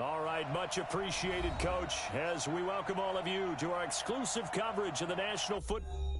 All right, much appreciated, Coach, as we welcome all of you to our exclusive coverage of the National Football.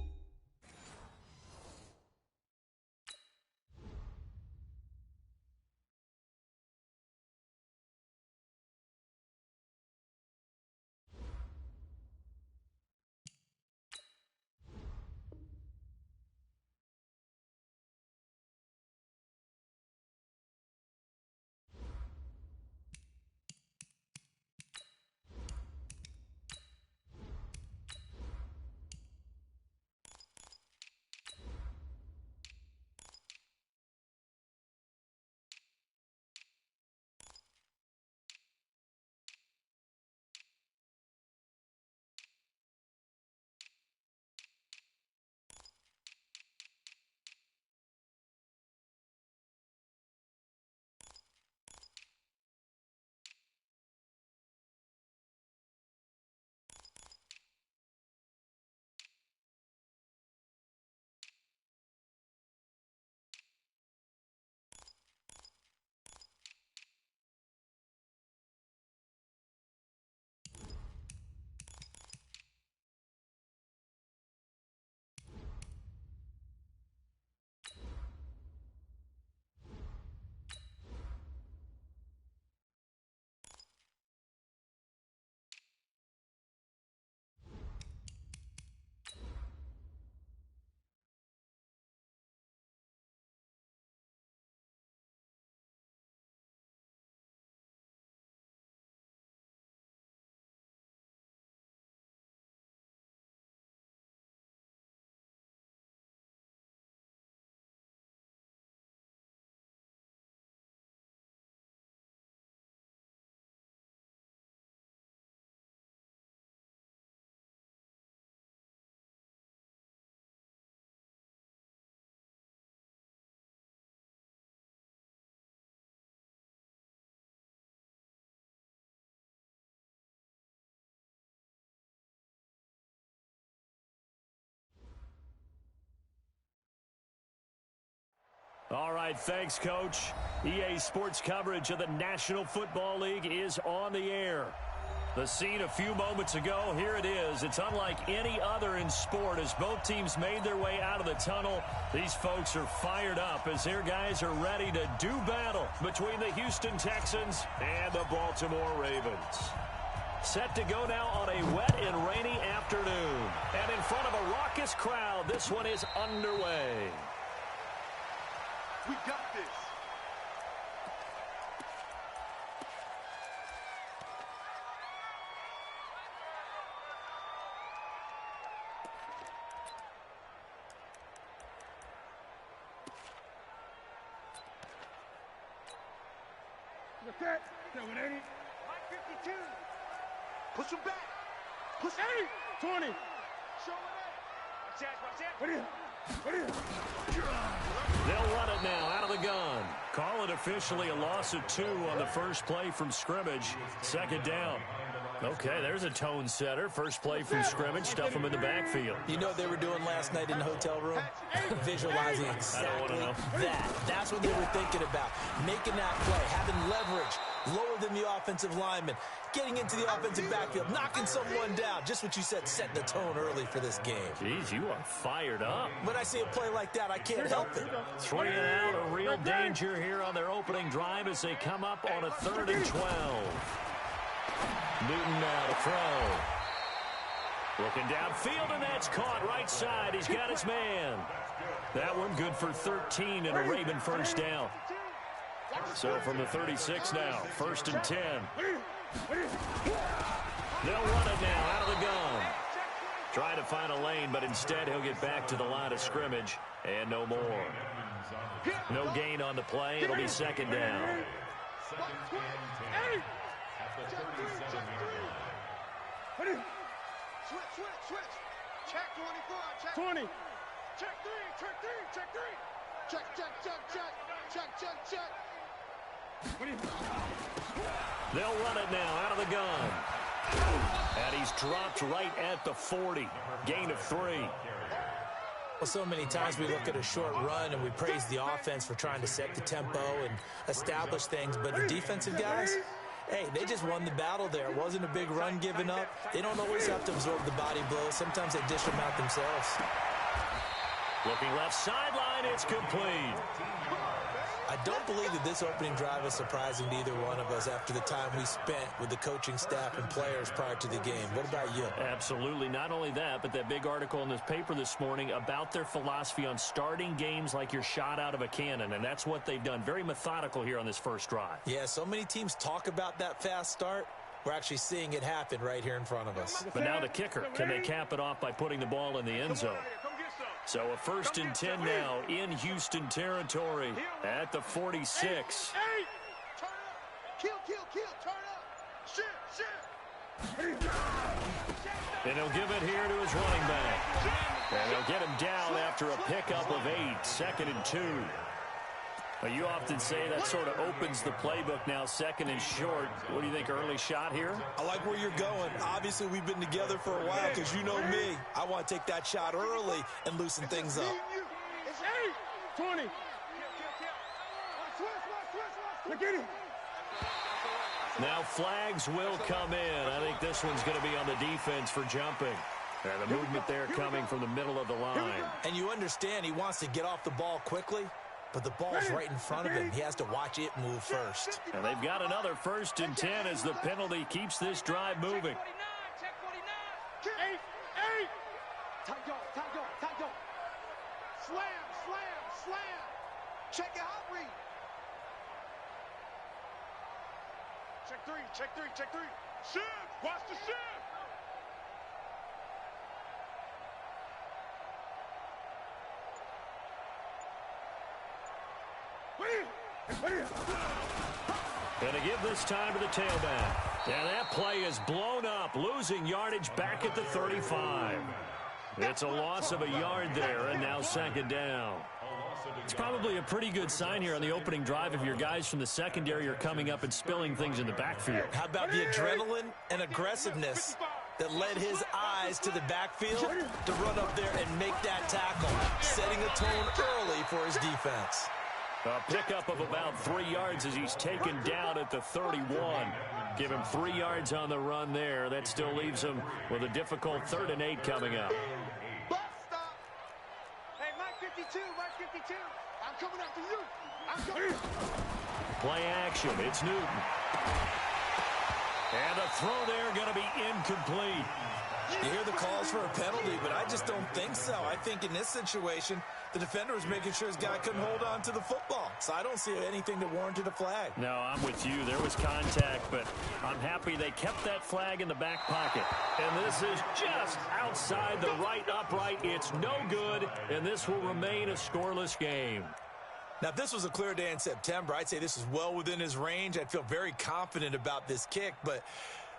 All right, thanks, Coach. EA Sports coverage of the National Football League is on the air. The scene a few moments ago, here it is. It's unlike any other in sport as both teams made their way out of the tunnel. These folks are fired up as their guys are ready to do battle between the Houston Texans and the Baltimore Ravens. Set to go now on a wet and rainy afternoon. And in front of a raucous crowd, this one is underway. We got this. Look at that 180. 52. Push him back. Push 80. 20. Show it up. Watch that. What is? They'll run it now out of the gun. Call it officially a loss of 2 on the first play from scrimmage. Second down. Okay, there's a tone setter. First play from scrimmage. Stuff them in the backfield. You know what they were doing last night in the hotel room? Visualizing exactly that. That's what they were thinking about. Making that play, having leverage, lower than the offensive lineman, getting into the offensive backfield, knocking someone down. Just what you said, setting the tone early for this game. Jeez, you are fired up. When I see a play like that, I can't help it. 3 and out, a real danger here on their opening drive as they come up on a 3rd and 12. Newton now to throw. Looking downfield, and that's caught right side. He's got his man. That one good for 13 and a Raven first down. So from the 36 now, 1st and 10. They'll run it now out of the gun. Trying to find a lane, but instead he'll get back to the line of scrimmage. And no more. No gain on the play. It'll be 2nd down. Switch. Check 24. Check 20. Check 3. Check. They'll run it now out of the gun. And he's dropped right at the 40. Gain of 3. Well, so many times we look at a short run and we praise the offense for trying to set the tempo and establish things, but the defensive guys, Hey, they just won the battle there. It wasn't a big run given up. They don't always have to absorb the body blows. Sometimes they dish them out themselves. Looking left sideline, it's complete. I don't believe that this opening drive is surprising to either one of us after the time we spent with the coaching staff and players prior to the game. What about you? Absolutely. Not only that, but that big article in this paper this morning about their philosophy on starting games like you're shot out of a cannon, and that's what they've done. Very methodical here on this first drive. Yeah, so many teams talk about that fast start. We're actually seeing it happen right here in front of us. But now the kicker. Can they cap it off by putting the ball in the end zone? So a 1st and 10 now in Houston territory at the 46. Turn up. Kill, turn up. Shit. And he'll give it here to his running back. And he'll get him down after a pickup of 8, 2nd and 2. Well, you often say that sort of opens the playbook now, 2nd and short. What do you think, early shot here? I like where you're going. Obviously, we've been together for a while because you know me. I want to take that shot early and loosen things up. It's 20. Look at him. Now flags will come in. I think this one's going to be on the defense for jumping. And the movement there coming from the middle of the line. And you understand he wants to get off the ball quickly, but the ball's right in front of him. He has to watch it move first. And they've got another 1st and 10 as the penalty keeps this drive moving. Check 49. 8. Tight go. Slam. Check your hot read. Check 3. Shift. Watch the shift. Going to give this time to the tailback. And that play is blown up, losing yardage back at the 35. It's a loss of a yard there, and now 2nd down. It's probably a pretty good sign here on the opening drive if your guys from the secondary are coming up and spilling things in the backfield. How about the adrenaline and aggressiveness that led his eyes to the backfield to run up there and make that tackle, setting a tone early for his defense. A pickup of about 3 yards as he's taken down at the 31. Give him 3 yards on the run there. That still leaves him with a difficult 3rd and 8 coming up. Bus stop. Hey, Mike 52. I'm coming after you. I'm coming. Play action. It's Newton. And the throw there going to be incomplete. You hear the calls for a penalty, but I just don't think so. I think in this situation, the defender was making sure his guy couldn't hold on to the football. So I don't see anything that warranted a flag. No, I'm with you. There was contact, but I'm happy they kept that flag in the back pocket. And this is just outside the right upright. It's no good, and this will remain a scoreless game. Now, if this was a clear day in September, I'd say this is well within his range. I'd feel very confident about this kick, but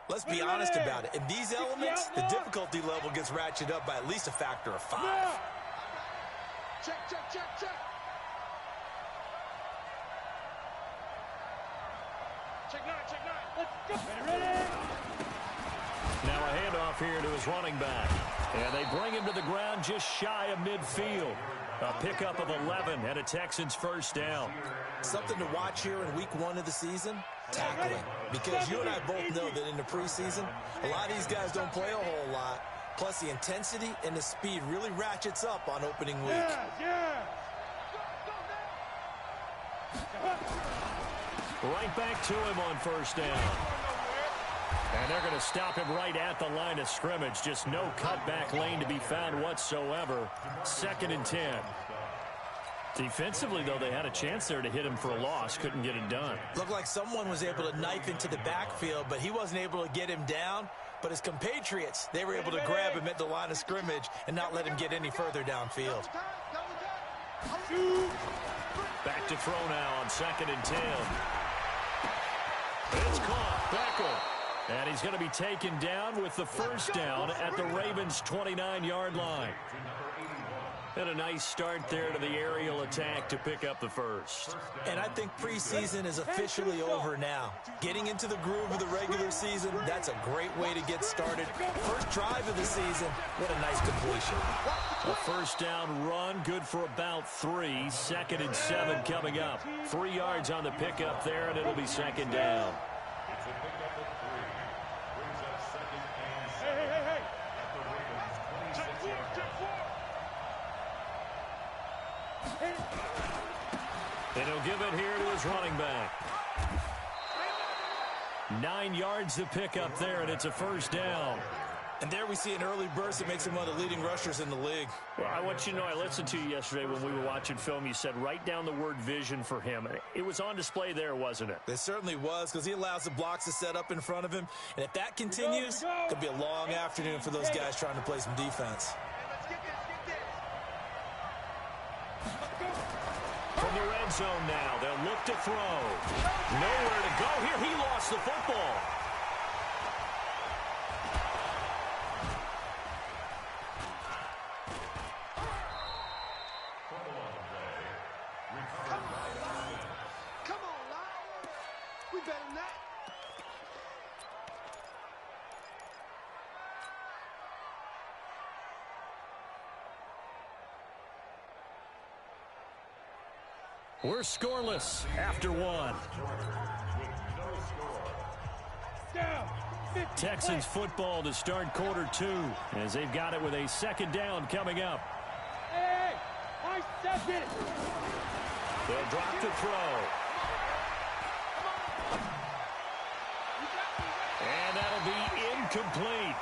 let's be honest about it. In these elements, the difficulty level gets ratcheted up by at least a factor of 5. Check. Check 9. Now a handoff here to his running back. And they bring him to the ground just shy of midfield. A pickup of 11 and a Texans 1st down. Something to watch here in week 1 of the season, tackling. Because you and I both know that in the preseason, a lot of these guys don't play a whole lot. Plus, the intensity and the speed really ratchets up on opening week. Right back to him on 1st down. And they're going to stop him right at the line of scrimmage. Just no cutback lane to be found whatsoever. 2nd and 10. Defensively, though, they had a chance there to hit him for a loss. Couldn't get it done. Looked like someone was able to knife into the backfield, but he wasn't able to get him down. But his compatriots, they were able to grab him at the line of scrimmage and not let him get any further downfield. Back to throw now on 2nd and 10. It's caught. Beckel. And he's going to be taken down with the 1st down at the Ravens' 29-yard line. And a nice start there to the aerial attack to pick up the 1st. And I think preseason is officially over now. Getting into the groove of the regular season, that's a great way to get started. First drive of the season, what a nice completion. A 1st down run, good for about 3. 2nd and 7 coming up. 3 yards on the pickup there, and it'll be 2nd down. And he'll give it here to his running back. 9 yards to pick up there, and it's a first down. And there we see an early burst that makes him one of the leading rushers in the league. Well, I want you to know, I listened to you yesterday when we were watching film. You said write down the word vision for him. It was on display there, wasn't it? It certainly was, because he allows the blocks to set up in front of him. And if that continues, it could be a long afternoon for those guys trying to play some defense. From the red zone now, they'll look to throw. Nowhere to go here. He lost the football. Come on, Lyle. We better than that. We're scoreless after one. Texans football to start quarter 2 as they've got it with a second down coming up. Hey, I stepped it. They'll drop to throw. And that'll be incomplete.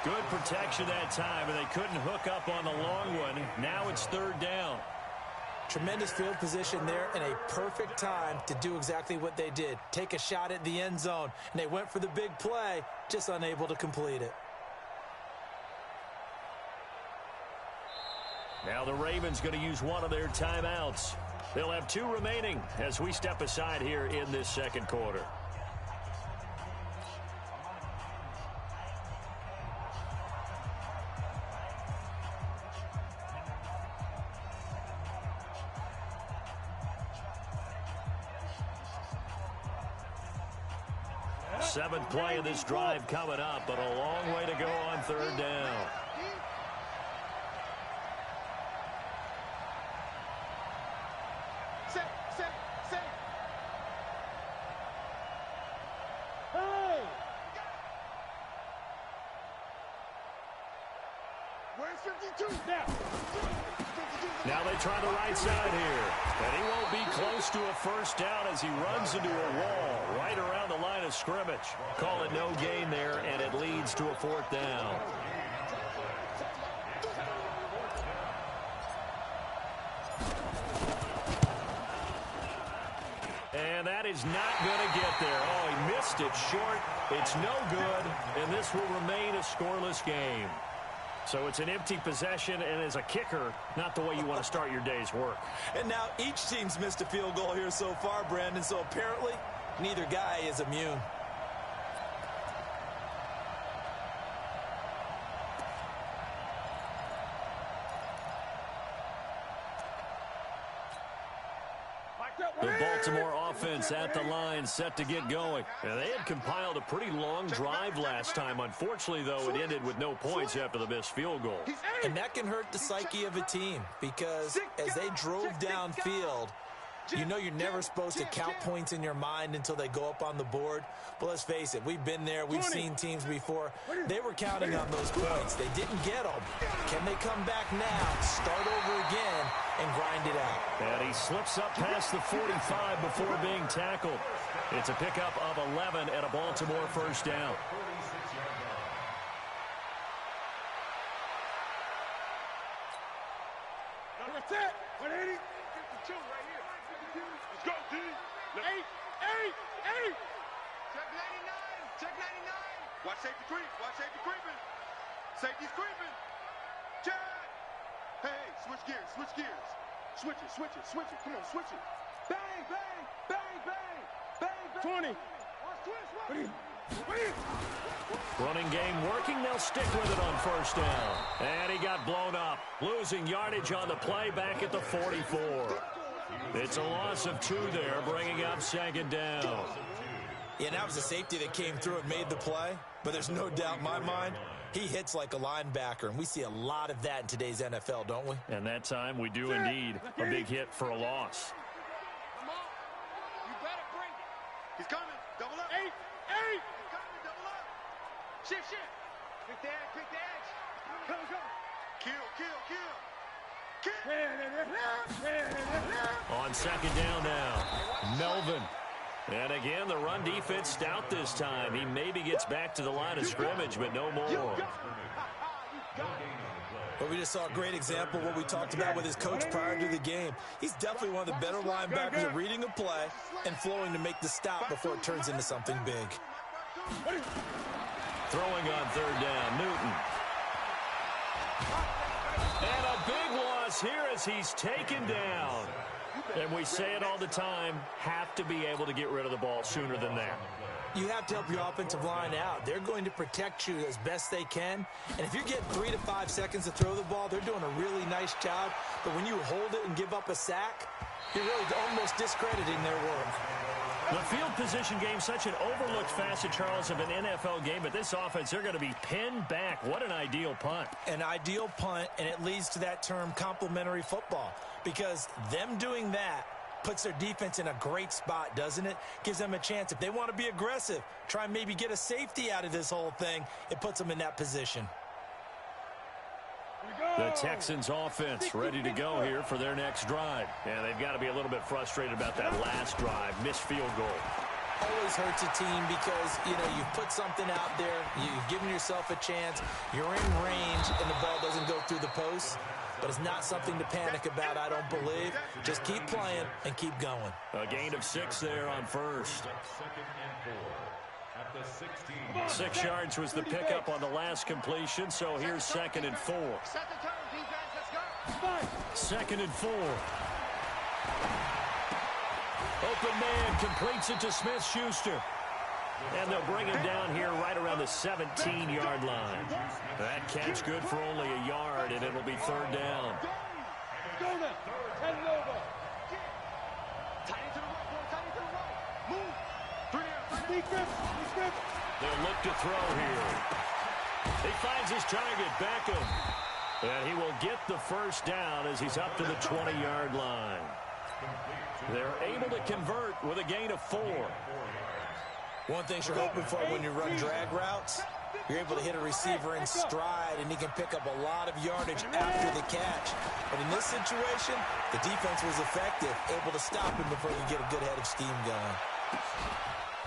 Good protection that time, and they couldn't hook up on the long one. Now it's third down. Tremendous field position there and a perfect time to do exactly what they did. Take a shot at the end zone, and they went for the big play, just unable to complete it. Now the Ravens going to use one of their timeouts. They'll have 2 remaining as we step aside here in this second quarter. Seventh play of this drive coming up, but a long way to go on third down. Set. Hey! Where's 52? Now. Now they try the right side here. And he won't be close to a first down as he runs into a wall right around the line of scrimmage. Call it no gain there, and it leads to a fourth down. And that is not going to get there. Oh, he missed it short. It's no good, and this will remain a scoreless game. So it's an empty possession, and as a kicker, not the way you want to start your day's work. And now each team's missed a field goal here so far, Brandon, so apparently neither guy is immune. The Baltimore offense at the line, set to get going. And they had compiled a pretty long drive last time. Unfortunately, though, it ended with no points after the missed field goal. And that can hurt the psyche of a team because as they drove downfield, you know you're never supposed to count points in your mind until they go up on the board. But let's face it, we've been there. We've seen teams before. They were counting on those points. They didn't get them. Can they come back now, start over again, and grind it out? And he slips up past the 45 before being tackled. It's a pickup of 11 and a Baltimore first down. That's it. 180. 52 right here. Let's go, D. 8. Check 99. Check 99. Watch safety creep. Watch safety creeping. Safety's creeping. Check. Hey, switch gears. Switch gears. Switch it. Switch it. Switch it. Come on, switch it. Bang, bang, bang, bang, bang, bang. 20. Watch twist. What are you? Running game working. They'll stick with it on first down. And he got blown up. Losing yardage on the play back at the 44. It's a loss of 2 there, bringing up second down. Yeah, that was a safety that came through and made the play. But there's no doubt in my mind, he hits like a linebacker. And we see a lot of that in today's NFL, don't we? And that time we do indeed a big hit for a loss. Come on. You better bring it. He's coming. Double up. 8. He's coming. Double up. Shift. Quick the edge. Quick the edge. Go. Kill. On second down now, Melvin. And again, the run defense stout this time. He maybe gets back to the line of scrimmage, but no more. But we just saw a great example of what we talked about with his coach prior to the game. He's definitely one of the better linebackers at reading a play and flowing to make the stop before it turns into something big. Throwing on third down, Newton. And a big loss here as he's taken down. And we say it all the time, have to be able to get rid of the ball sooner than that. You have to help your offensive line out. They're going to protect you as best they can. And if you're getting 3 to 5 seconds to throw the ball, they're doing a really nice job. But when you hold it and give up a sack, you're really almost discrediting their work. The field position game, such an overlooked facet, Charles, of an NFL game. But this offense, they're going to be pinned back. What an ideal punt. An ideal punt, and it leads to that term complementary football. Because them doing that puts their defense in a great spot, doesn't it? Gives them a chance. If they want to be aggressive, try and maybe get a safety out of this whole thing, it puts them in that position. The Texans offense ready to go here for their next drive. And they've got to be a little bit frustrated about that last drive, missed field goal. Always hurts a team because, you know, you've put something out there, you've given yourself a chance, you're in range, and the ball doesn't go through the post. But it's not something to panic about, I don't believe. Just keep playing and keep going. A gain of 6 there on first. 6 yards was the pickup on the last completion, so here's 2nd and 4. 2nd and 4. Open man completes it to Smith-Schuster. And they'll bring him down here right around the 17-yard line. That catch good for only a yard, and it'll be 3rd down. They'll look to throw here. He finds his target, Beckham. And he will get the first down as he's up to the 20-yard line. They're able to convert with a gain of 4. One thing you're hoping for when you run drag routes, you're able to hit a receiver in stride, and he can pick up a lot of yardage after the catch. But in this situation, the defense was effective, able to stop him before you get a good head of steam going.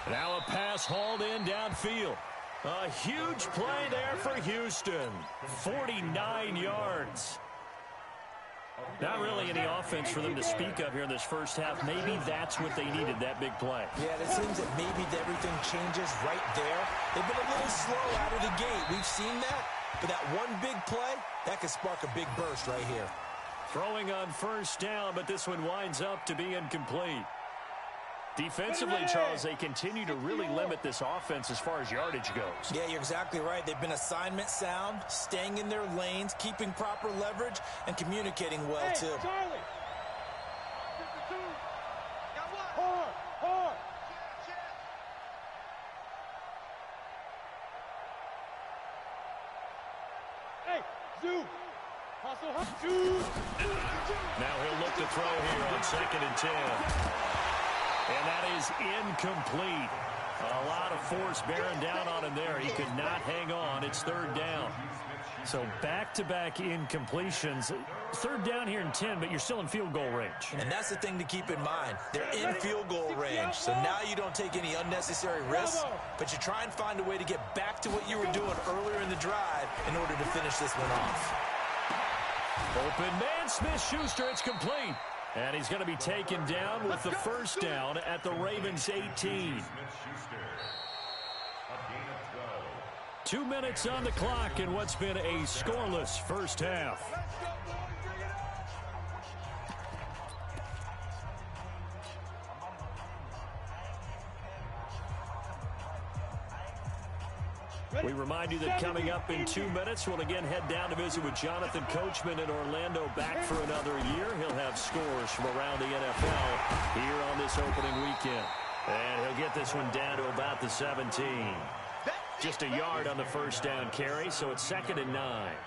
Now a pass hauled in downfield. A huge play there for Houston. 49 yards. Not really any offense for them to speak of here in this first half. Maybe that's what they needed, that big play. Yeah, it seems that maybe everything changes right there. They've been a little slow out of the gate. We've seen that. But that one big play, that could spark a big burst right here. Throwing on first down, but this one winds up to be incomplete. Defensively, Charles, they continue to really limit this offense as far as yardage goes. Yeah, you're exactly right. They've been assignment sound, staying in their lanes, keeping proper leverage, and communicating well, too. Charlie. Hard. Hey, Zoo. Hustle, Zoo. Now he'll look to throw here on 2nd and 10. And that is incomplete. A lot of force bearing down on him there. He could not hang on. It's 3rd down. So back-to-back incompletions. 3rd down here in 10, but you're still in field goal range. And that's the thing to keep in mind. They're in field goal range. So now you don't take any unnecessary risks, but you try and find a way to get back to what you were doing earlier in the drive in order to finish this one off. Open man, Smith-Schuster. It's complete. And he's going to be taken down with the first down at the Ravens 18. 2 minutes on the clock in what's been a scoreless first half. We remind you that coming up in 2 minutes, we'll again head down to visit with Jonathan Coachman in Orlando, back for another year. He'll have scores from around the NFL here on this opening weekend. And he'll get this one down to about the 17. Just a yard on the first down carry, so it's 2nd and 9.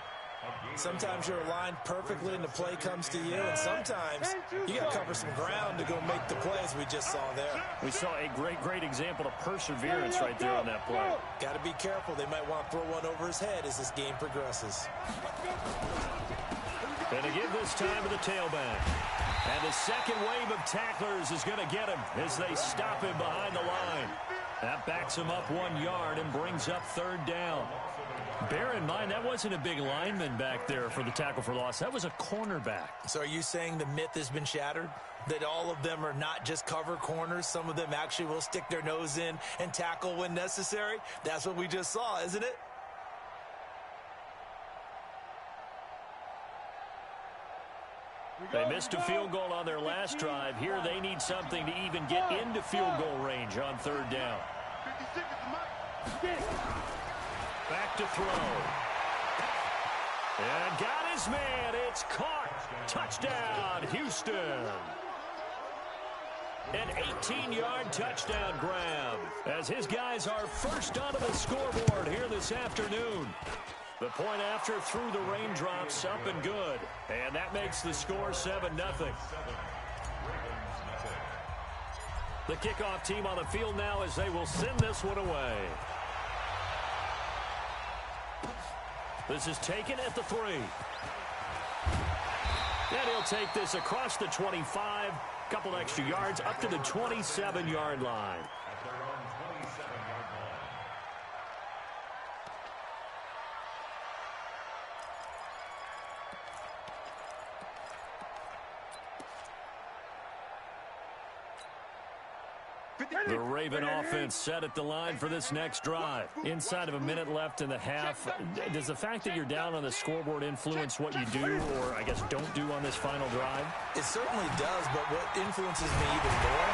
Sometimes you're aligned perfectly and the play comes to you, and sometimes you got to cover some ground to go make the plays we just saw there. We saw a great example of perseverance right there on that play. Got to be careful. They might want to throw one over his head as this game progresses. And to give this time to the tailback. And the second wave of tacklers is going to get him as they stop him behind the line. That backs him up 1 yard and brings up third down. Bear in mind, that wasn't a big lineman back there for the tackle for loss. That was a cornerback. So are you saying the myth has been shattered? That all of them are not just cover corners? Some of them actually will stick their nose in and tackle when necessary? That's what we just saw, isn't it? They missed a field goal on their last drive. Here they need something to even get into field goal range on third down. Back to throw. And got his man. It's caught. Touchdown, Houston. An 18-yard touchdown grab as his guys are first onto the scoreboard here this afternoon. The point after through the raindrops, up and good. And that makes the score 7-0. The kickoff team on the field now as they will send this one away. This is taken at the 3. And he'll take this across the 25. Couple extra yards up to the 27-yard line. The Raven offense set at the line for this next drive. Inside of a minute left in the half. Does the fact that you're down on the scoreboard influence what you do, or I guess don't do on this final drive? It certainly does, but what influences me even more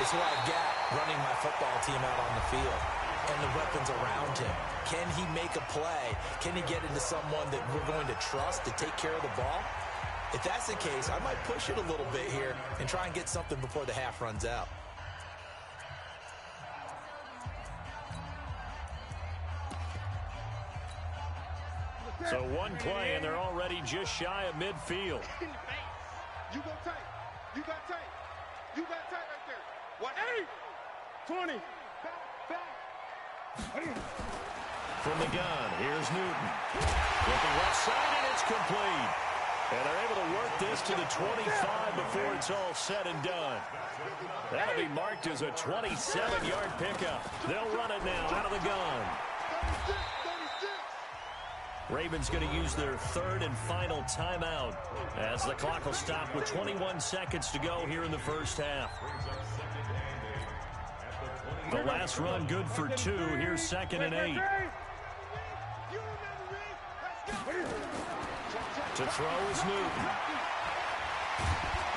is who I've got running my football team out on the field and the weapons around him. Can he make a play? Can he get into someone that we're going to trust to take care of the ball? If that's the case, I might push it a little bit here and try and get something before the half runs out. So one play, and they're already just shy of midfield. You go tight. You got tight. You got tight right there. What? 20. Back. From the gun, here's Newton. Looking left side, and it's complete. And they're able to work this to the 25 before it's all said and done. That'll be marked as a 27-yard pickup. They'll run it now out of the gun. 36. Ravens going to use their third and final timeout as the clock will stop with 21 seconds to go here in the first half. The last run good for 2. Here's 2nd and 8. To throw is Newton.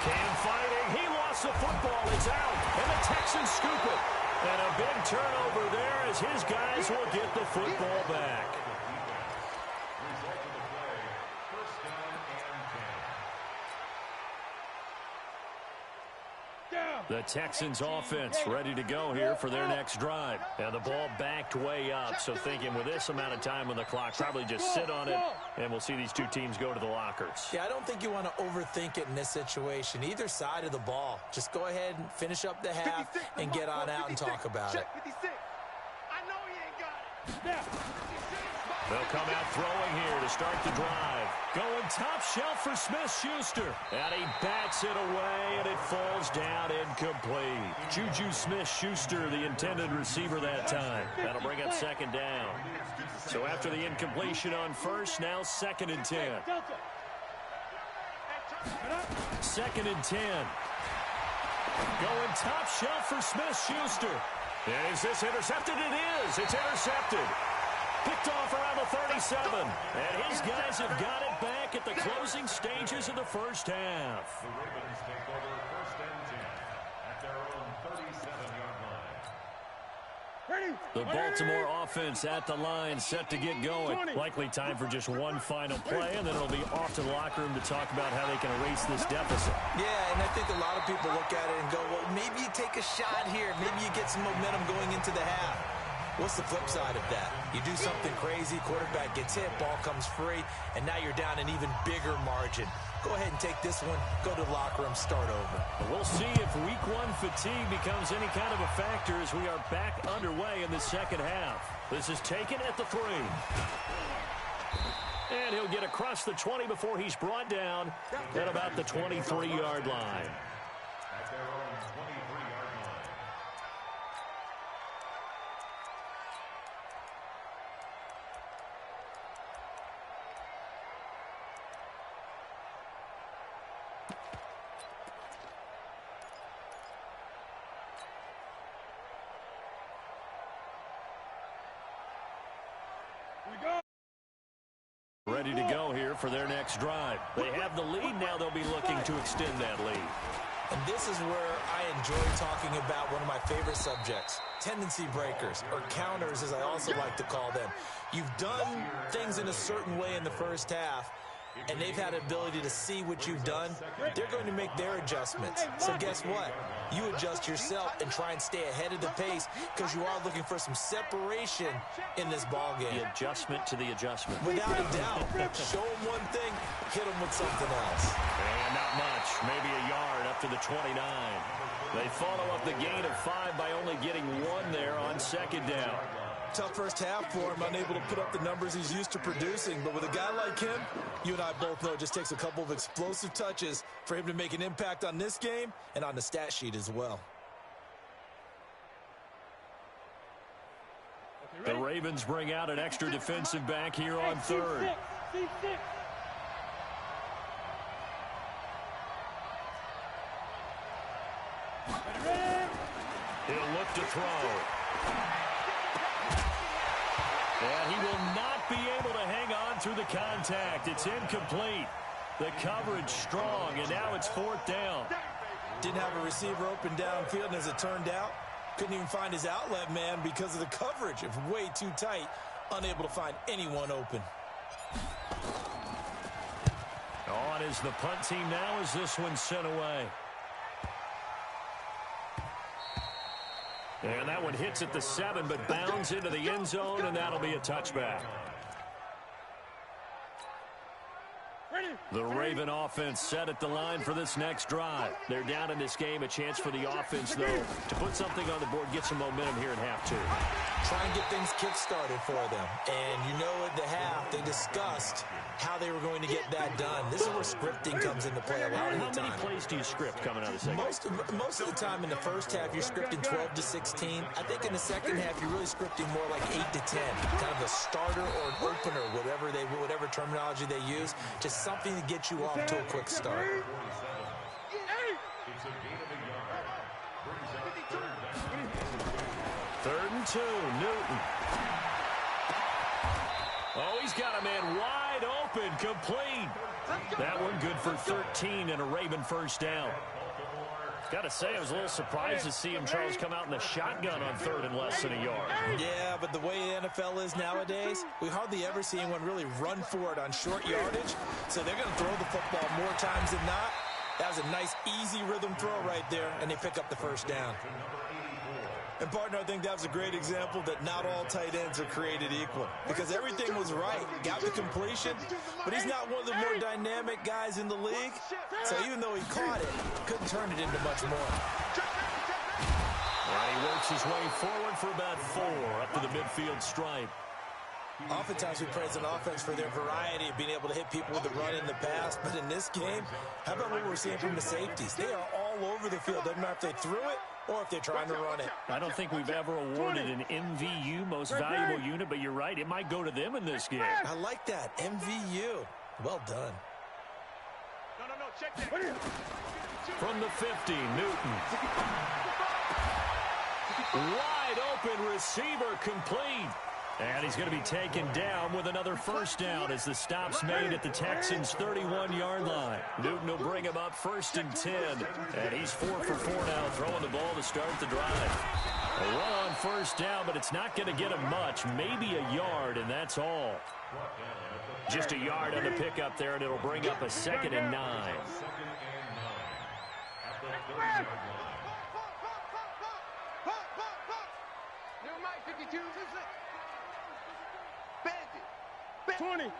Cam fighting. He lost the football. It's out. And the Texans scoop it. And a big turnover there as his guys will get the football back. The Texans offense ready to go here for their next drive. And the ball backed way up. So thinking with this amount of time on the clock, probably just sit on it, and we'll see these two teams go to the lockers. Yeah, I don't think you want to overthink it in this situation. Either side of the ball. Just go ahead and finish up the half and get on out and talk about it. 56. I know he ain't got it. They'll come out throwing here to start the drive. Going top shelf for Smith-Schuster. And he bats it away, and it falls down incomplete. Juju Smith-Schuster, the intended receiver that time. That'll bring up 2nd down. So after the incompletion on first, now 2nd and 10. 2nd and 10. Going top shelf for Smith-Schuster. And is this intercepted? It is. It's intercepted. Picked off around the 37. And his guys have got it back at the closing stages of the first half. The Ravens take over 1st and 10 at their own 37-yard line. The Baltimore offense at the line, set to get going. Likely time for just one final play, and then it'll be off to the locker room to talk about how they can erase this deficit. Yeah, and I think a lot of people look at it and go, well, maybe you take a shot here. Maybe you get some momentum going into the half. What's the flip side of that? You do something crazy, quarterback gets hit, ball comes free, and now you're down an even bigger margin. Go ahead and take this one, go to the locker room, start over. We'll see if week 1 fatigue becomes any kind of a factor as we are back underway in the second half. This is taken at the 3. And he'll get across the 20 before he's brought down at about the 23-yard line. At their own 23-yard line. Ready to go here for their next drive. They have the lead. Now they'll be looking to extend that lead. And this is where I enjoy talking about one of my favorite subjects, tendency breakers, or counters as I also like to call them. You've done things in a certain way in the first half, and they've had an ability to see what you've done. They're going to make their adjustments. So guess what? You adjust yourself and try and stay ahead of the pace because you are looking for some separation in this ball game. The adjustment to the adjustment. Without a doubt. Show them one thing, hit them with something else. And not much. Maybe a yard up to the 29. They follow up the gain of 5 by only getting 1 there on second down. Tough first half for him, unable to put up the numbers he's used to producing. But with a guy like him, you and I both know it just takes a couple of explosive touches for him to make an impact on this game and on the stat sheet as well. The Ravens bring out an extra defensive back here on third. He'll look to throw. And he will not be able to hang on through the contact. It's incomplete. The coverage strong, and now it's 4th down. Didn't have a receiver open downfield, and as it turned out, couldn't even find his outlet man because of the coverage. It was way too tight, unable to find anyone open. On is the punt team now as this one's sent away. And that one hits at the 7, but bounds into the end zone, and that'll be a touchback. The Raven offense set at the line for this next drive. They're down in this game. A chance for the offense, though, to put something on the board, get some momentum here in half 2. Try and get things kick-started for them. And you know at the half, they discussed how they were going to get that done. This is where scripting comes into play a lot of the time. How many plays do you script coming out of the second? Most of the time in the first half, you're scripting 12 to 16. I think in the second half, you're really scripting more like 8 to 10. Kind of a starter or an opener, whatever terminology they use. Just something to get you off to a quick start. It's a gain of a yard. Brings up 3rd and 2, Newton. Oh, he's got a man wide open, complete. That one good for 13 and a Raven first down. Got to say, I was a little surprised to see him, Charles, come out in the shotgun on 3rd and less than a yard. Yeah, but the way the NFL is nowadays, we hardly ever see anyone really run for it on short yardage. So they're going to throw the football more times than not. That was a nice, easy rhythm throw right there, and they pick up the first down. And, partner, I think that was a great example that not all tight ends are created equal. Because everything was right. Got the completion, but he's not one of the more dynamic guys in the league. So even though he caught it, couldn't turn it into much more. And he works his way forward for about 4 up to the midfield stripe. Oftentimes we praise an offense for their variety of being able to hit people with the run in the pass. But in this game, how about what we're seeing from the safeties? They are all over the field. Doesn't matter if they threw it or if they're trying to run it. I don't think we've ever awarded an MVU, most valuable unit, but you're right. It might go to them in this game. I like that. MVU. Well done. No, check that. From the 50, Newton. Wide open receiver, complete. And he's going to be taken down with another first down as the stop's made at the Texans' 31-yard line. Newton will bring him up 1st and 10. And he's 4 for 4 now, throwing the ball to start the drive. A run on first down, but it's not going to get him much. Maybe a yard, and that's all. Just a yard on the pickup there, and it'll bring up a 2nd and 9. Never mind, 52. 20. Hey,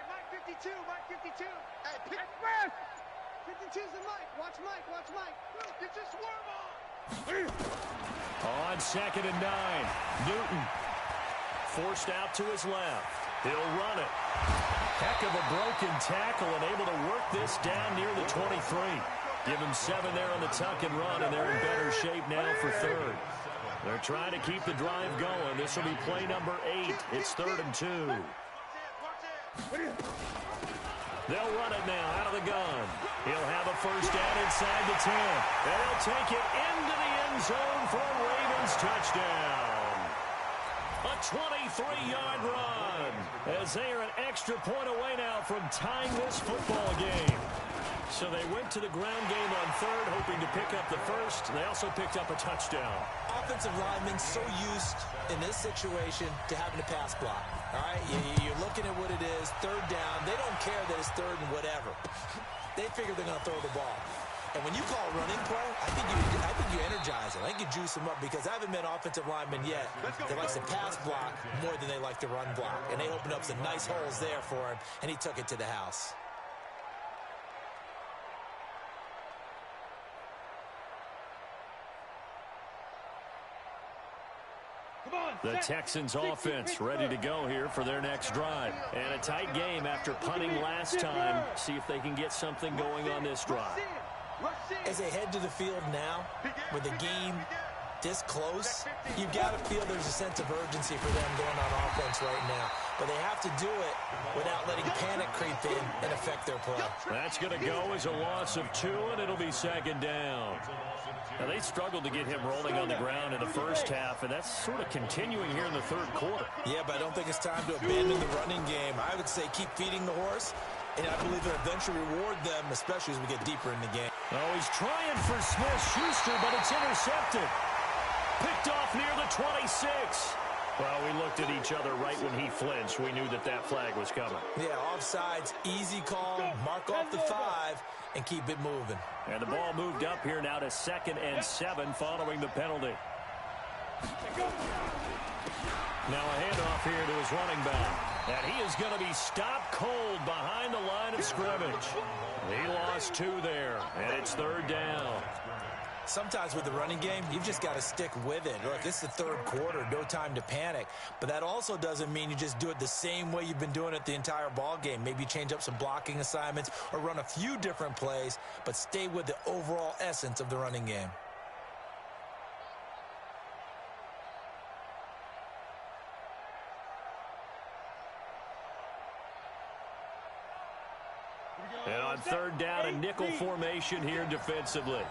Mike 52, Mike 52. Hey, pick 52's the Mike. Watch Mike. Get your swerve on. On 2nd and 9, Newton forced out to his left. He'll run it. Heck of a broken tackle and able to work this down near the 23. Give him 7 there on the tuck and run, and they're in better shape now for third. They're trying to keep the drive going. This will be play number 8. It's 3rd and 2. They'll run it now out of the gun. He'll have a first down inside the 10. And he'll take it into the end zone for a Ravens touchdown. A 23-yard run as they are an extra point away now from tying this football game. So they went to the ground game on third, hoping to pick up the first. They also picked up a touchdown. Offensive linemen so used in this situation to having to pass block. All right, you're looking at what it is, third down. They don't care that it's third and whatever. They figure they're going to throw the ball. And when you call running play, I think you energize them. I think you juice them up because I haven't met offensive linemen yet that likes to pass block more than they like to run block. And they opened up some nice holes there for him, and he took it to the house. The Texans offense ready to go here for their next drive. And a tight game after punting last time. See if they can get something going on this drive. As they head to the field now, with the game this close, you've got to feel there's a sense of urgency for them going on offense right now. But they have to do it without letting panic creep in and affect their play. That's going to go as a loss of 2, and it'll be 2nd down. Now, they struggled to get him rolling on the ground in the first half, and that's sort of continuing here in the third quarter. Yeah, but I don't think it's time to abandon the running game. I would say keep feeding the horse, and I believe it'll eventually reward them, especially as we get deeper in the game. Oh, he's trying for Smith-Schuster, but it's intercepted. Picked off near the 26. Well, we looked at each other right when he flinched. We knew that that flag was coming. Yeah, offsides, easy call, mark off the 5, and keep it moving. And the ball moved up here now to 2nd and 7 following the penalty. Now a handoff here to his running back. And he is going to be stopped cold behind the line of scrimmage. He lost 2 there, and it's 3rd down. Sometimes with the running game, you've just got to stick with it. Look, it's the third quarter, no time to panic. But that also doesn't mean you just do it the same way you've been doing it the entire ball game. Maybe change up some blocking assignments or run a few different plays, but stay with the overall essence of the running game. And on 3rd down, a nickel formation here defensively.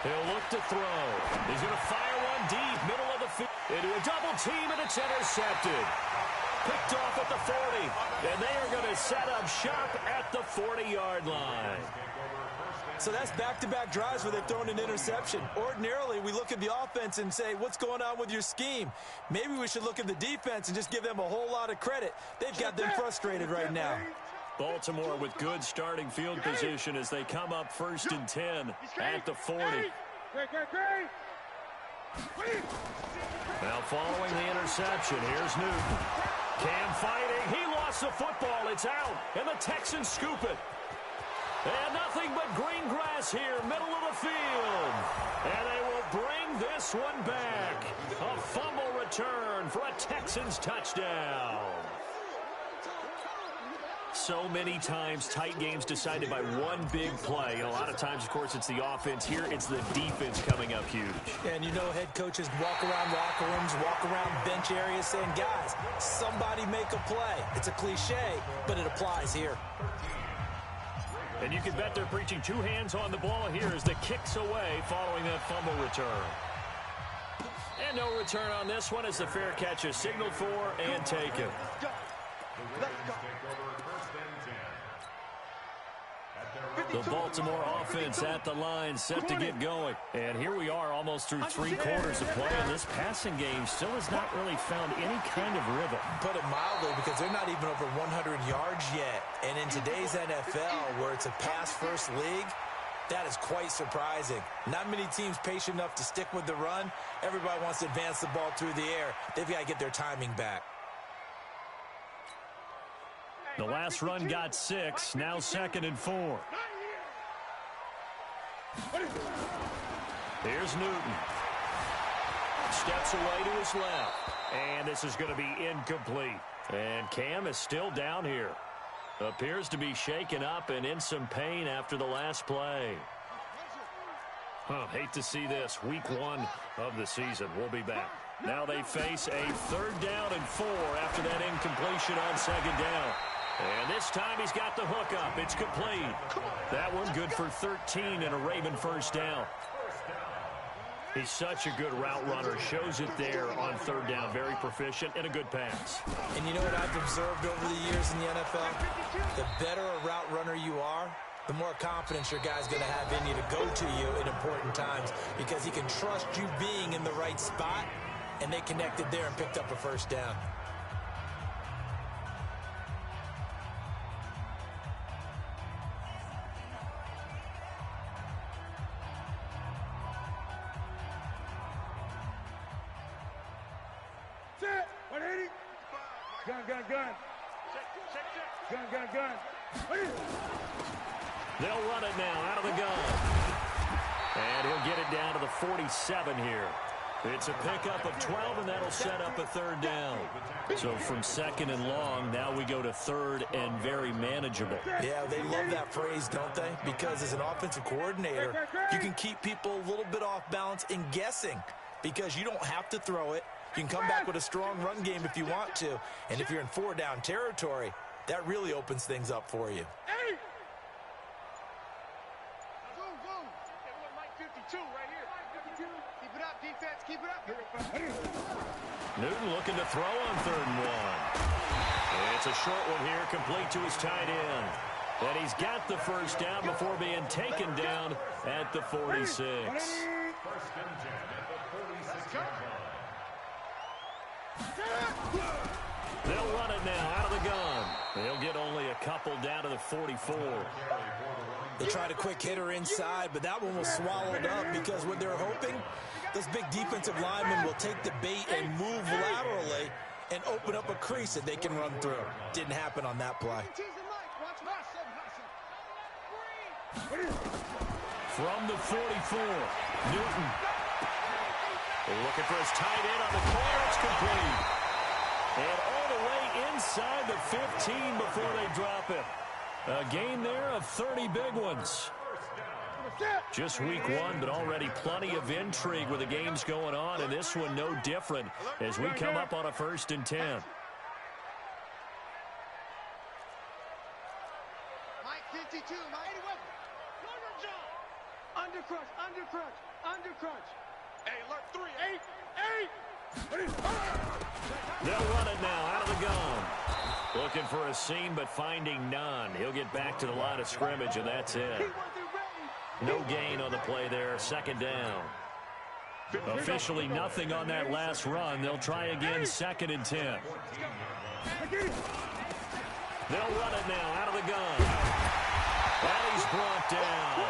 He'll look to throw. He's going to fire one deep, middle of the field. Into a double team, and it's intercepted. Picked off at the 40. And they are going to set up shop at the 40-yard line. So that's back-to-back drives where they've thrown an interception. Ordinarily, we look at the offense and say, what's going on with your scheme? Maybe we should look at the defense and just give them a whole lot of credit. They've got them frustrated right now. Baltimore with good starting field position as they come up 1st and 10 at the 40. Now following the interception, here's Newton. Cam fighting. He lost the football. It's out. And the Texans scoop it. And nothing but green grass here, middle of the field. And they will bring this one back. A fumble return for a Texans touchdown. So many times, tight games decided by one big play. And a lot of times, of course, it's the offense. Here, it's the defense coming up huge. And you know head coaches walk around locker rooms, walk around bench areas saying, guys, somebody make a play. It's a cliche, but it applies here. And you can bet they're preaching 2 hands on the ball here as the kick's away following that fumble return. And no return on this one as the fair catch is signaled for and taken. The Baltimore offense at the line set to get going. And here we are almost through 3 quarters of play, and this passing game still has not really found any kind of rhythm. Put it mildly, because they're not even over 100 yards yet. And in today's NFL, where it's a pass-first league, that is quite surprising. Not many teams patient enough to stick with the run. Everybody wants to advance the ball through the air. They've got to get their timing back. The last run got 6, now 2nd and 4. Here's Newton. Steps away to his left. And this is going to be incomplete. And Cam is still down here. Appears to be shaken up and in some pain after the last play. Hate to see this. Week 1 of the season. We'll be back. Now they face a 3rd down and 4 after that incompletion on 2nd down. And this time he's got the hook up. It's complete. That one good for 13 and a Raven 1st down. He's such a good route runner. Shows it there on 3rd down. Very proficient and a good pass. And you know what I've observed over the years in the NFL? The better a route runner you are, the more confidence your guy's going to have in you to go to you in important times because he can trust you being in the right spot, and they connected there and picked up a 1st down. Set. 180. Gun. Gun. They'll run it now out of the gun. And he'll get it down to the 47 here. It's a pickup of 12, and that'll set up a 3rd down. So from 2nd and long, now we go to 3rd and very manageable. Yeah, they love that phrase, don't they? Because as an offensive coordinator, you can keep people a little bit off balance in guessing because you don't have to throw it. You can come back with a strong run game if you want to. And if you're in 4-down territory, that really opens things up for you. Hey! Go. Hey, what, Mike 52 right here. 52. Keep it up, defense. Keep it up. Newton looking to throw on 3rd and 1. It's a short one here, complete to his tight end. And he's got the 1st down before being taken down at the 46. 1st and 10 at the 46-yard line. They'll run it now out of the gun. They'll get only a couple down to the 44. They tried a quick hitter inside, but that one was swallowed up because what they're hoping, this big defensive lineman will take the bait and move laterally and open up a crease that they can run through. Didn't happen on that play. From the 44, Newton. Looking for his tight end on the corner. It's complete. And all the way inside the 15 before they drop it. A gain there of 30 big ones. Just week 1, but already plenty of intrigue with the games going on, and this one no different as we come up on a 1st and 10. Mike 52, Mike. Under crunch. Hey, alert 3, 8. They'll run it now out of the gun. Looking for a seam, but finding none. He'll get back to the line of scrimmage, and that's it. No gain on the play there. 2nd down. Officially nothing on that last run. They'll try again 2nd and 10. They'll run it now out of the gun. And he's brought down.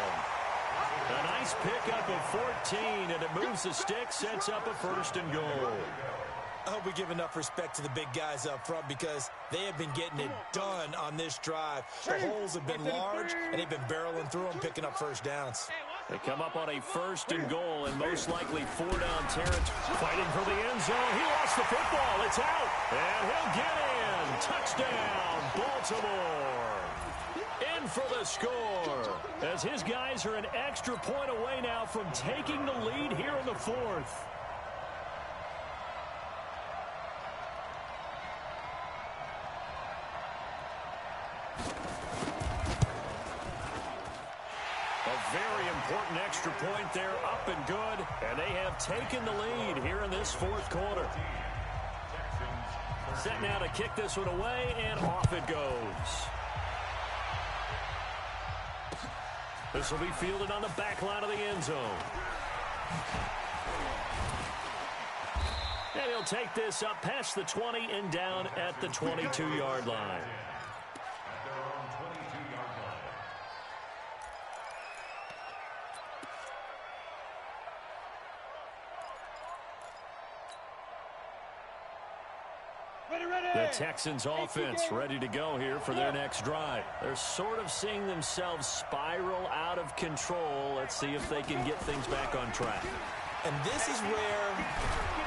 A nice pickup of 14, and it moves the stick, sets up a 1st and goal. I hope we give enough respect to the big guys up front because they have been getting it done on this drive. The holes have been large, and they've been barreling through them, picking up 1st downs. They come up on a 1st and goal, and most likely 4-down territory. Fighting for the end zone. He lost the football. It's out, and he'll get in. Touchdown, Baltimore. In for the score, as his guys are an extra point away now from taking the lead here in the 4th. A very important extra point there, up and good, and they have taken the lead here in this 4th quarter. Set now to kick this one away, and off it goes. This will be fielded on the back line of the end zone. And he'll take this up past the 20 and down at the 22-yard line. The Texans offense ready to go here for their next drive. They're sort of seeing themselves spiral out of control. Let's see if they can get things back on track. And this is where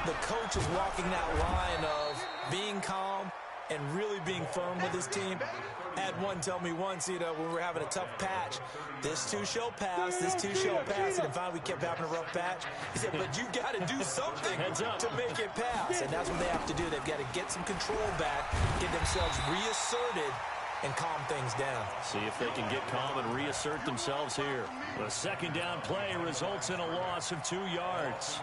the coach is walking that line of being calm and really being firm with his team. Had one tell me once, when we were having a tough patch, this too shall pass, this too shall pass. And finally we kept having a rough patch. He said, but you got to do something to make it pass. And that's what they have to do. They've got to get some control back, get themselves reasserted, and calm things down. See if they can get calm and reassert themselves here. The second down play results in a loss of 2 yards.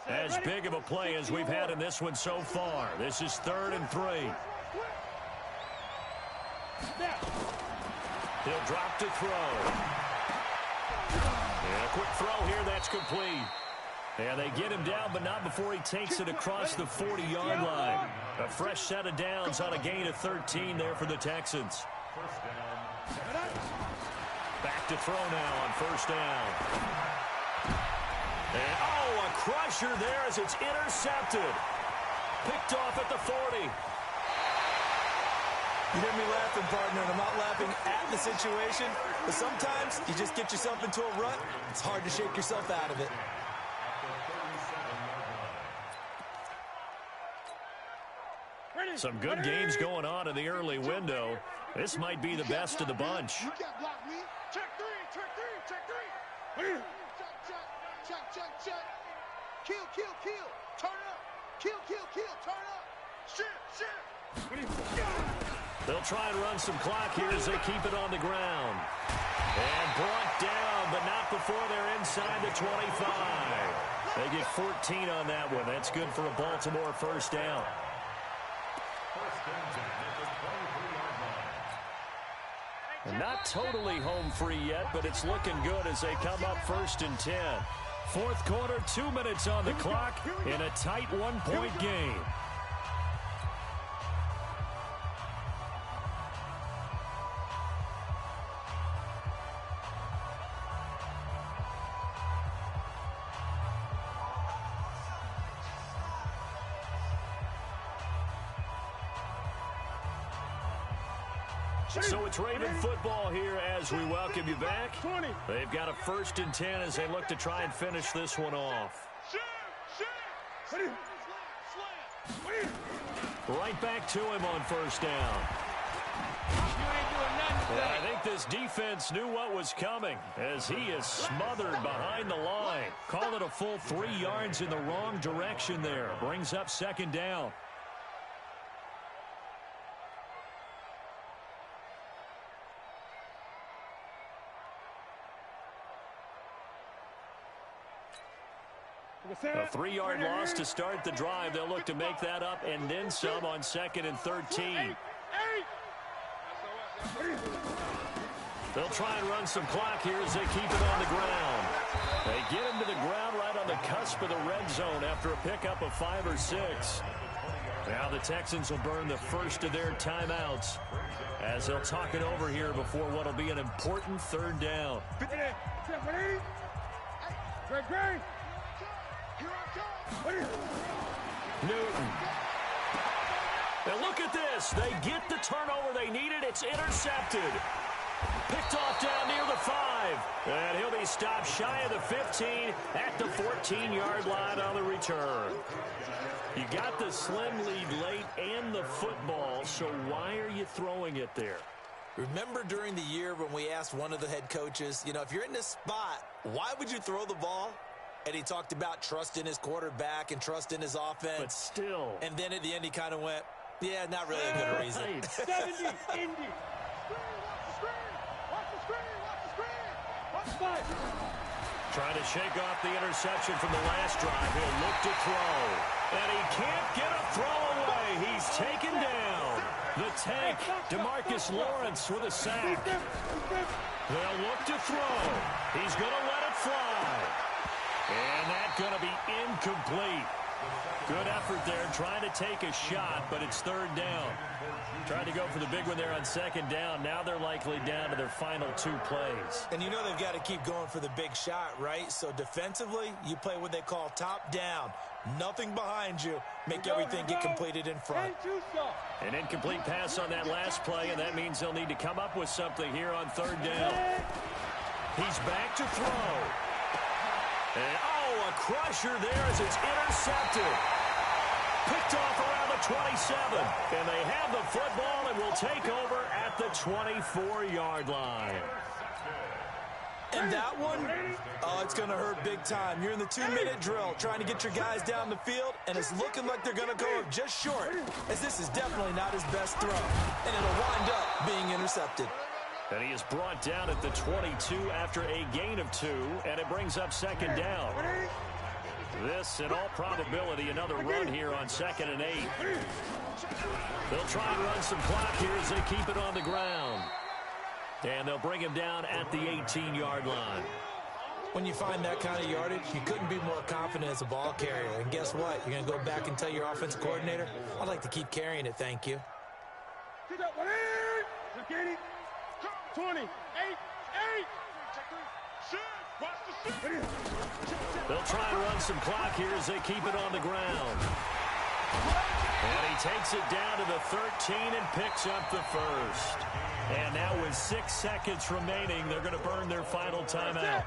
As big of a play as we've had in this one so far. This is 3rd and 3. He'll drop to throw. And a quick throw here, that's complete. And they get him down, but not before he takes it across the 40-yard line. A fresh set of downs on a gain of 13 there for the Texans. Back to throw now on 1st down. And, a crusher there as it's intercepted. Picked off at the 40. You hear me laughing, partner, and I'm not laughing at the situation, but sometimes you just get yourself into a rut. It's hard to shake yourself out of it. Some good games going on in the early window. This might be the best of the bunch. You can't block me. Check 3, check 3, check 3. Check. Kill. Turn up. Kill. Turn up. Shit. They'll try and run some clock here as they keep it on the ground. And brought down, but not before they're inside the 25. They get 14 on that one. That's good for a Baltimore 1st down. And not totally home free yet, but it's looking good as they come up 1st and 10. 4th quarter, 2 minutes on the clock in a tight 1-point game. So it's Raven football here as we welcome you back. They've got a 1st and 10 as they look to try and finish this one off. Right back to him on 1st down. I think this defense knew what was coming as he is smothered behind the line. Call it a full 3 yards in the wrong direction there. Brings up 2nd down. A 3-yard loss to start the drive. They'll look to make that up and then some on 2nd and 13. They'll try and run some clock here as they keep it on the ground. They get him to the ground right on the cusp of the red zone after a pickup of 5 or 6. Now the Texans will burn the first of their timeouts as they'll talk it over here before what will be an important 3rd down. Newton. Now look at this. They get the turnover they needed. It's intercepted. Picked off down near the 5. And he'll be stopped shy of the 15 at the 14-yard line on the return. You got the slim lead late and the football, so why are you throwing it there? Remember during the year when we asked one of the head coaches, if you're in this spot, why would you throw the ball? And he talked about trust in his quarterback and trust in his offense. But still. And then at the end he kind of went, yeah, not really a good reason. 70, Indy. Watch the screen. Trying to shake off the interception from the last drive. He'll look to throw. And he can't get a throw away. He's taken down. The tank, DeMarcus Lawrence with a sack. They'll look to throw. He's going to let it fly. And that's going to be incomplete. Good effort there, trying to take a shot, but it's third down. Trying to go for the big one there on second down. Now they're likely down to their final 2 plays. And you know they've got to keep going for the big shot, right? So defensively, you play what they call top down. Nothing behind you. Make everything get completed in front. An incomplete pass on that last play, and that means they'll need to come up with something here on third down. He's back to throw. And, oh, a crusher there as it's intercepted. Picked off around the 27. And they have the football and will take over at the 24-yard line. And that one, oh, it's going to hurt big time. You're in the 2-minute drill trying to get your guys down the field, and it's looking like they're going to go up just short, as this is definitely not his best throw. And it'll wind up being intercepted. And he is brought down at the 22 after a gain of 2, and it brings up second down. This, in all probability, another run here on 2nd and 8. They'll try and run some clock here as they keep it on the ground. And they'll bring him down at the 18-yard line. When you find that kind of yardage, you couldn't be more confident as a ball carrier. And guess what? You're going to go back and tell your offensive coordinator, I'd like to keep carrying it, thank you. 20, 8, 8. They'll try and run some clock here as they keep it on the ground. And he takes it down to the 13 and picks up the first. And now with 6 seconds remaining, they're going to burn their final timeout.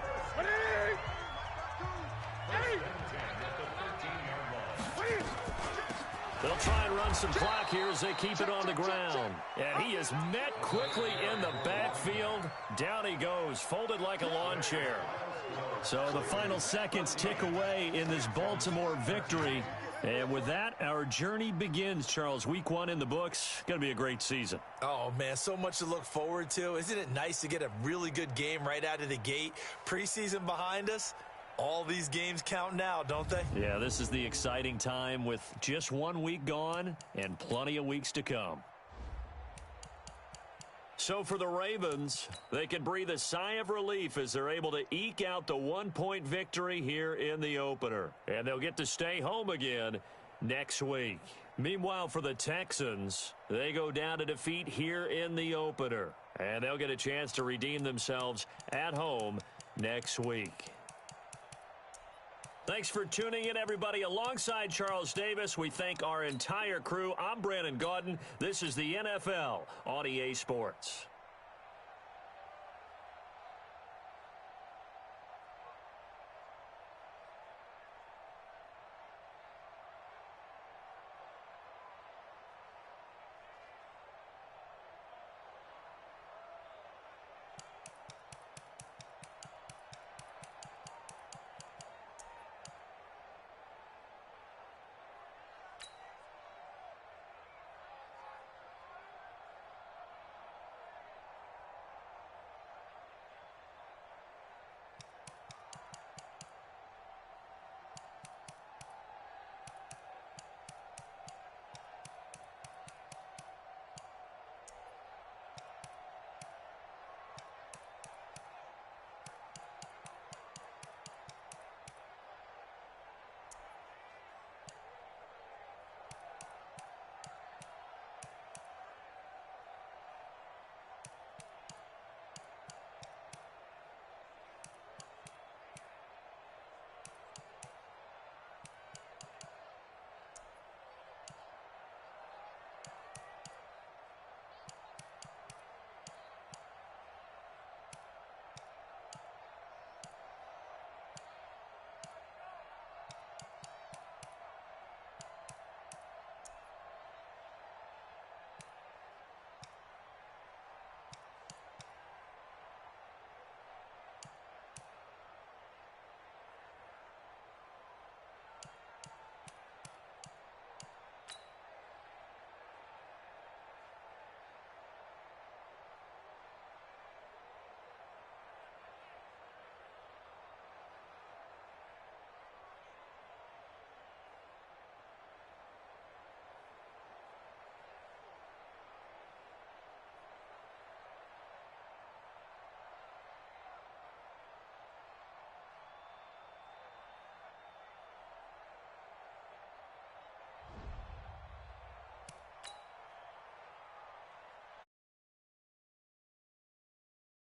They'll try and run some clock here as they keep it on the ground. And he is met quickly in the backfield. Down he goes, folded like a lawn chair. So the final seconds tick away in this Baltimore victory. And with that, our journey begins, Charles. Week 1 in the books. Going to be a great season. Oh, man, so much to look forward to. Isn't it nice to get a really good game right out of the gate? Preseason behind us. All these games count now, don't they? Yeah, this is the exciting time with just 1 week gone and plenty of weeks to come. So for the Ravens, they can breathe a sigh of relief as they're able to eke out the 1-point victory here in the opener. And they'll get to stay home again next week. Meanwhile, for the Texans, they go down to defeat here in the opener. And they'll get a chance to redeem themselves at home next week. Thanks for tuning in, everybody. Alongside Charles Davis, we thank our entire crew. I'm Brandon Gaudin. This is the NFL on EA Sports.